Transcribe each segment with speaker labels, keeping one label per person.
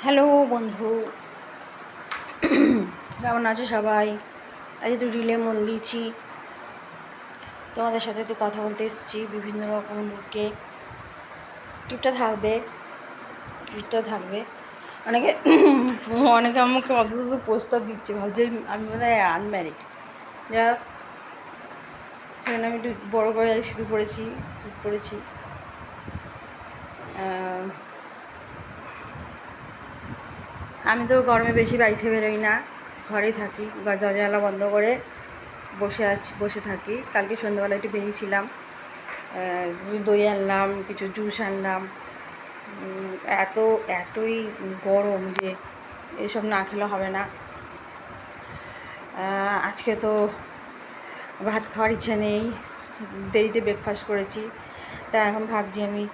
Speaker 1: Hello বন্ধু, কেমন আছো সবাই? আজ একটু রিলে মন দিয়েছি, তোমাদের সাথে একটু কথা বলতে এসেছি বিভিন্ন রকম লুকে। টিপটা থাকবে, ট্রিটটাও থাকবে। অনেকে অনেকে আমাকে অদ্ভুত প্রস্তাব দিচ্ছে, ভাবছে আমি বোধ হয় আনম্যারিড। যা সেখানে আমি একটু বড়ো করে শুরু করেছি পড়েছি। আমি তো গরমে বেশি বাড়িতে বেরোই না, ঘরেই থাকি, দরজা জানলা বন্ধ করে বসে থাকি। কালকে সন্ধ্যাবেলা একটু বেরিয়েছিলাম, দই আনলাম, কিছু জুস আনলাম। এত এতই গরম যে এসব না খেলে হবে না। আজকে তো ভাত খাওয়ার ইচ্ছা নেই, দেরিতে ব্রেকফাস্ট করেছি। তা এখন ভাবছি আমি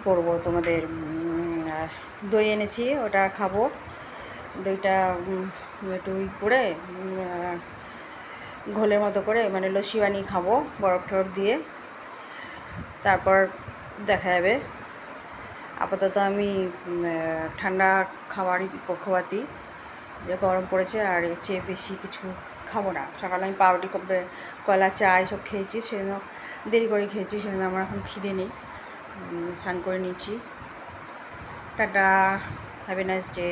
Speaker 1: করব, তোমাদের দই এনেছি, ওটা খাবো। দইটা একটু করে ঘোলের মতো করে, মানে লস্যি বানিয়ে খাবো বরফ টরফ দিয়ে, তারপর দেখা যাবে। আপাতত আমি ঠান্ডা খাবারই পক্ষপাতী, যে গরম পড়েছে, আর এর চেয়ে বেশি কিছু খাবো না। সকালে আমি পাউরুটি কলা চা এসব খেয়েছি, সেজন্য দেরি করে খেয়েছি, সেজন্য আমার এখন খিদে নেই। স্নান করে নিয়েছি। Tata, have a nice day.